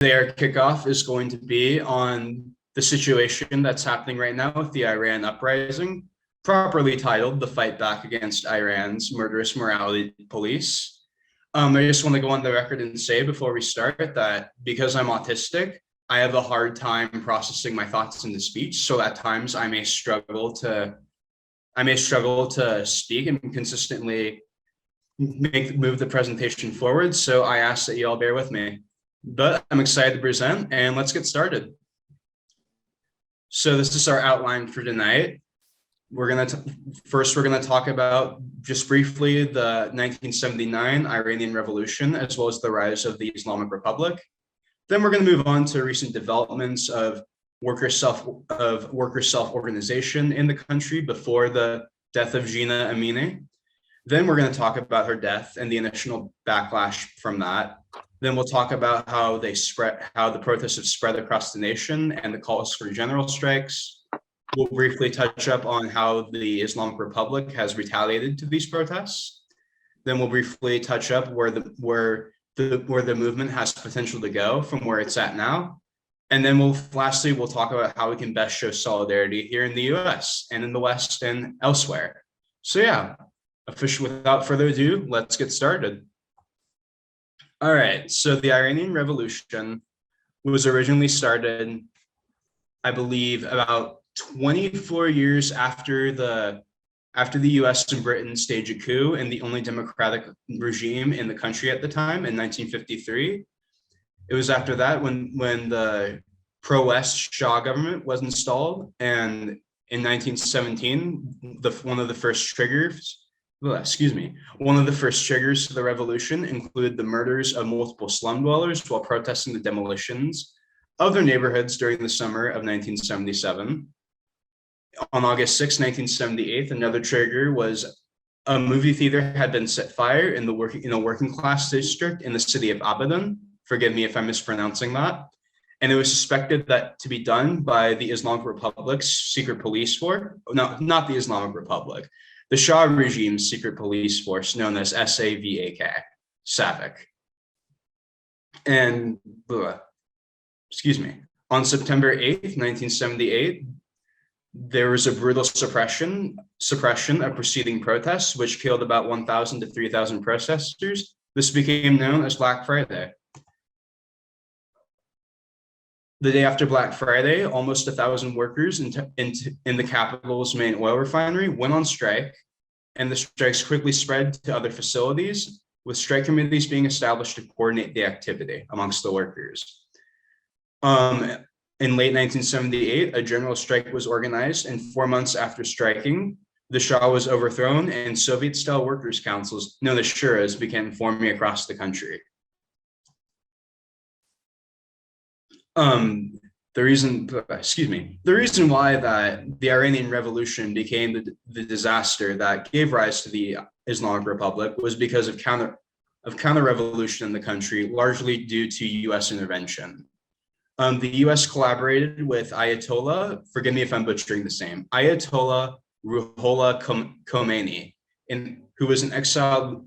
Their kickoff is going to be on the situation that's happening right now with the Iran uprising, properly titled The Fight Back Against Iran's Murderous Morality Police. I just want to go on the record and say before we start that because I'm autistic, I have a hard time processing my thoughts into speech. So at times I may struggle to speak and consistently move the presentation forward. So I ask that you all bear with me. But I'm excited to present, and let's get started. So this is our outline for tonight. We're going to talk about just briefly the 1979 Iranian Revolution, as well as the rise of the Islamic Republic. Then we're going to move on to recent developments of worker self-organization in the country before the death of Gina Amini. Then we're going to talk about her death and the initial backlash from that. Then we'll talk about how the protests have spread across the nation and the calls for general strikes. We'll briefly touch up on how the Islamic Republic has retaliated to these protests. Then we'll briefly touch up where the movement has potential to go from where it's at now. And then lastly, we'll talk about how we can best show solidarity here in the US and in the West and elsewhere. So yeah, without further ado, let's get started. All right, so the Iranian Revolution was originally started, I believe, about 24 years after the US and Britain staged a coup in the only democratic regime in the country at the time in 1953. It was after that when the pro-West Shah government was installed, and in 1917, one of the first triggers to the revolution included the murders of multiple slum dwellers while protesting the demolitions of their neighborhoods during the summer of 1977. On August 6, 1978, another trigger was a movie theater had been set fire in a working class district in the city of Abadan. Forgive me if I'm mispronouncing that. And it was suspected that to be done by the Islamic Republic's secret police force. No, not the Islamic Republic. The Shah regime's secret police force, known as SAVAK. And, on September 8th, 1978, there was a brutal suppression of preceding protests, which killed about 1,000 to 3,000 protesters. This became known as Black Friday. The day after Black Friday, almost 1,000 workers in the capital's main oil refinery went on strike, and the strikes quickly spread to other facilities, with strike committees being established to coordinate the activity amongst the workers. In late 1978, a general strike was organized, and 4 months after striking, the Shah was overthrown, and Soviet-style workers' councils, known as shuras, began forming across the country. The reason why that the Iranian Revolution became the disaster that gave rise to the Islamic Republic was because of counter-revolution in the country, largely due to U.S. intervention. The U.S. collaborated with Ayatollah, forgive me if I'm butchering the name, Ayatollah Ruhollah Khomeini, who was an exiled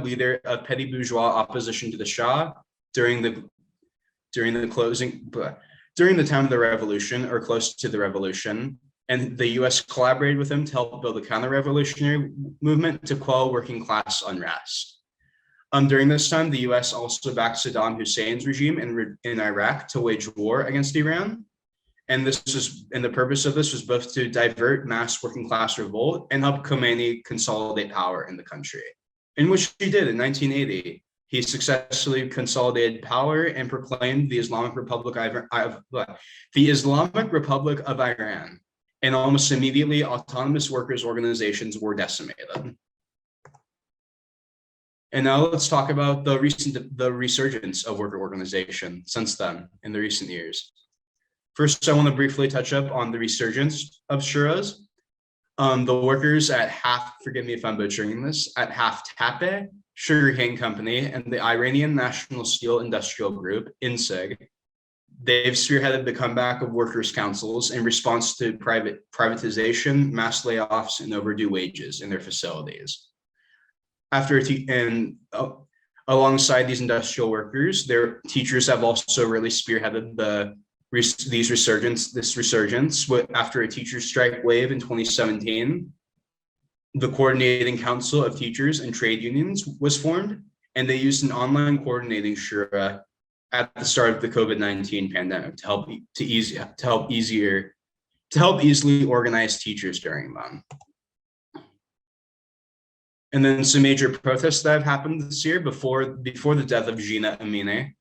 leader of petty bourgeois opposition to the Shah during the time of the revolution, or close to the revolution, and the U.S. collaborated with him to help build a counter-revolutionary movement to quell working class unrest. During this time, the U.S. also backed Saddam Hussein's regime in Iraq to wage war against Iran, and the purpose of this was both to divert mass working class revolt and help Khomeini consolidate power in the country, in which he did in 1980. He successfully consolidated power and proclaimed the Islamic Republic of Iran, and almost immediately autonomous workers' organizations were decimated. And now let's talk about the resurgence of worker organization since then in the recent years. First, I want to briefly touch up on the resurgence of shuras. The workers at forgive me if I'm butchering this, at Tape Sugarcane Company and the Iranian National Steel Industrial Group, INSIG, they've spearheaded the comeback of workers' councils in response to privatization, mass layoffs, and overdue wages in their facilities. Alongside these industrial workers, their teachers have also really spearheaded this resurgence. After a teacher strike wave in 2017, the Coordinating Council of Teachers and Trade Unions was formed, and they used an online coordinating shura at the start of the COVID-19 pandemic to help easily organize teachers during them. And then some major protests that have happened this year before the death of Gina Amine.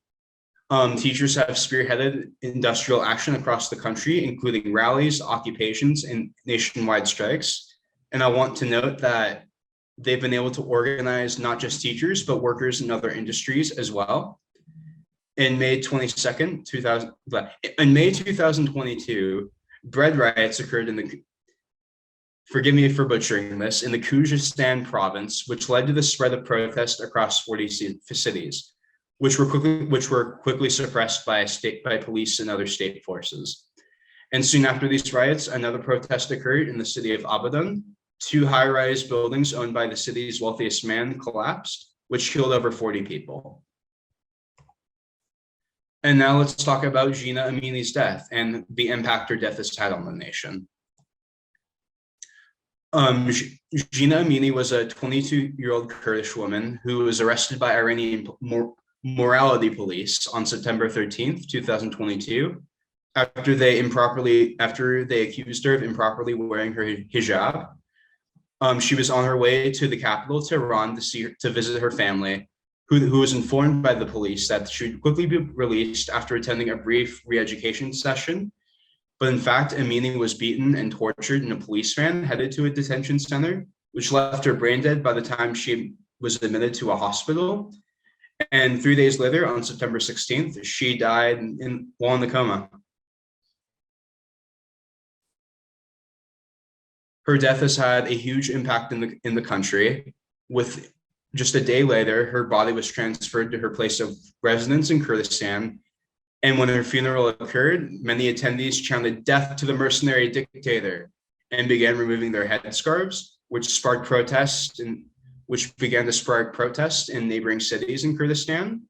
Teachers have spearheaded industrial action across the country, including rallies, occupations, and nationwide strikes. And I want to note that they've been able to organize not just teachers, but workers in other industries as well. In May 2022, bread riots occurred forgive me for butchering this, in the Khuzestan province, which led to the spread of protest across 40 cities, which were quickly suppressed by police and other state forces. And soon after these riots, another protest occurred in the city of Abadan. 2 high-rise buildings owned by the city's wealthiest man collapsed, which killed over 40 people. And now let's talk about Gina Amini's death and the impact her death has had on the nation. Gina Amini was a 22-year-old Kurdish woman who was arrested by Iranian morality police on September 13th, 2022, after they accused her of improperly wearing her hijab. She was on her way to the capital, Tehran, to visit her family, who was informed by the police that she would quickly be released after attending a brief re-education session. But in fact, Amini was beaten and tortured in a police van headed to a detention center, which left her brain dead by the time she was admitted to a hospital. And 3 days later, on September 16th, she died while in the coma. Her death has had a huge impact in the country. With just a day later, her body was transferred to her place of residence in Kurdistan. And when her funeral occurred, many attendees chanted "Death to the mercenary dictator" and began removing their headscarves, which began to spark protests in neighboring cities in Kurdistan.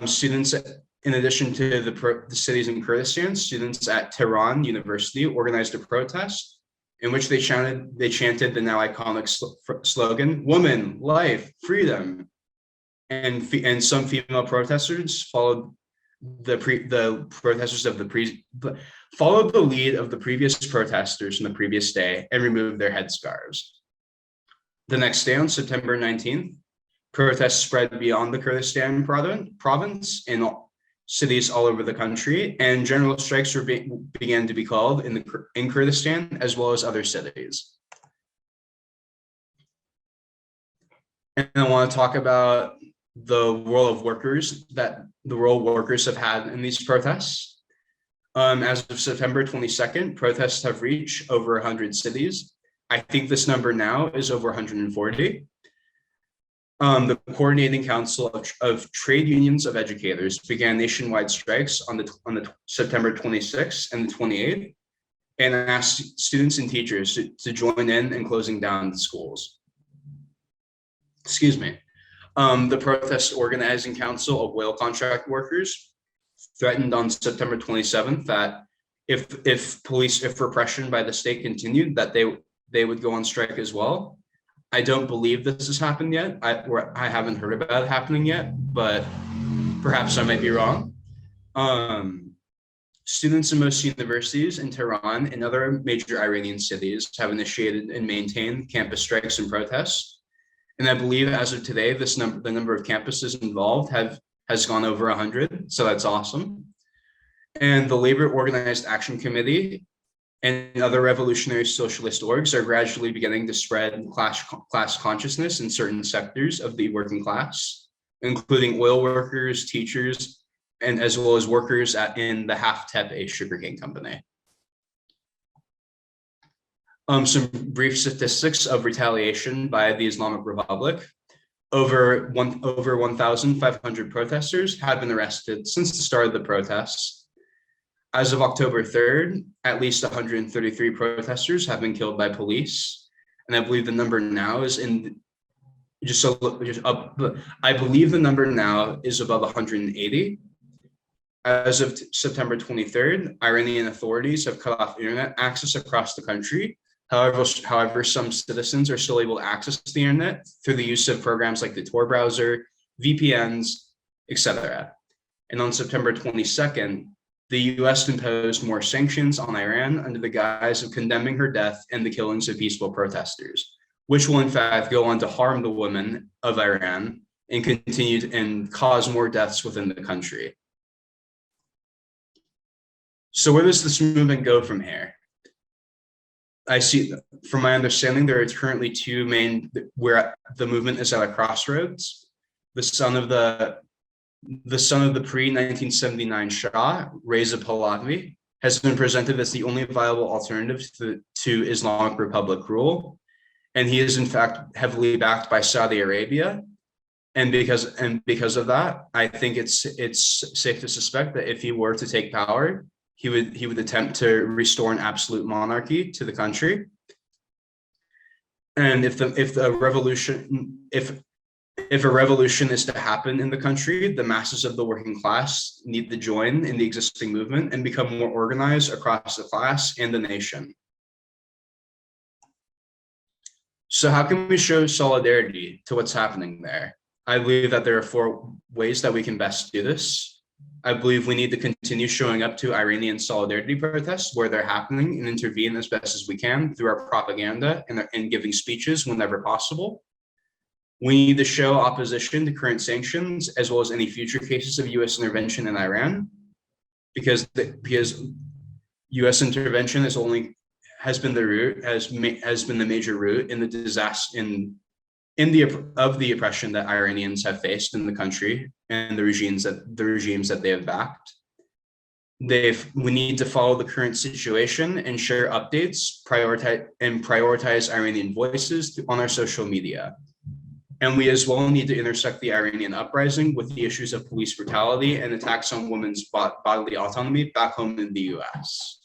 Students, in addition to the cities in Kurdistan, students at Tehran University organized a protest in which they chanted the now iconic slogan, "Woman, life, freedom." And some female protesters followed the lead of the previous protesters from the previous day and removed their headscarves. The next day, on September 19th, protests spread beyond the Kurdistan province in cities all over the country, and general strikes began to be called in Kurdistan as well as other cities. And I want to talk about the role workers have had in these protests. As of September 22nd, protests have reached over 100 cities. I think this number now is over 140. The Coordinating Council of Trade Unions of Educators began nationwide strikes on the September 26th and the 28th, and asked students and teachers to join in closing down the schools. Excuse me. The Protest Organizing Council of Oil Contract Workers threatened on September 27th that if repression by the state continued, that they would go on strike as well. I don't believe this has happened yet. I haven't heard about it happening yet, but perhaps I might be wrong. Students in most universities in Tehran and other major Iranian cities have initiated and maintained campus strikes and protests. And I believe as of today, the number of campuses involved has gone over 100. So that's awesome. And the Labor Organized Action Committee and other revolutionary socialist orgs are gradually beginning to spread class consciousness in certain sectors of the working class, including oil workers, teachers, and as well as workers in the Half-Tepe sugarcane company. Some brief statistics of retaliation by the Islamic Republic. Over 1,500 protesters have been arrested since the start of the protests. As of October 3rd, at least 133 protesters have been killed by police. And I believe the number now is just so just up. I believe the number now is above 180. As of September 23rd, Iranian authorities have cut off internet access across the country. However, some citizens are still able to access the internet through the use of programs like the Tor browser, VPNs, etc. And on September 22nd, the US imposed more sanctions on Iran under the guise of condemning her death and the killings of peaceful protesters, which will in fact go on to harm the women of Iran and continue and cause more deaths within the country. So where does this movement go from here? I see, from my understanding, there are currently two main, where the movement is at a crossroads. The son of the pre-1979 Shah, Reza Pahlavi, has been presented as the only viable alternative to Islamic Republic rule. And he is in fact heavily backed by Saudi Arabia. And because of that, I think it's safe to suspect that if he were to take power, he would attempt to restore an absolute monarchy to the country. And if a revolution is to happen in the country, the masses of the working class need to join in the existing movement and become more organized across the class and the nation. So how can we show solidarity to what's happening there? I believe that there are 4 ways that we can best do this. I believe we need to continue showing up to Iranian solidarity protests where they're happening and intervene as best as we can through our propaganda and giving speeches whenever possible. We need to show opposition to current sanctions as well as any future cases of U.S. intervention in Iran, because U.S. intervention has been the major root in the disaster of the oppression that Iranians have faced in the country and the regimes that they have backed. We need to follow the current situation and share updates, prioritize Iranian voices on our social media. And we as well need to intersect the Iranian uprising with the issues of police brutality and attacks on women's bodily autonomy back home in the US.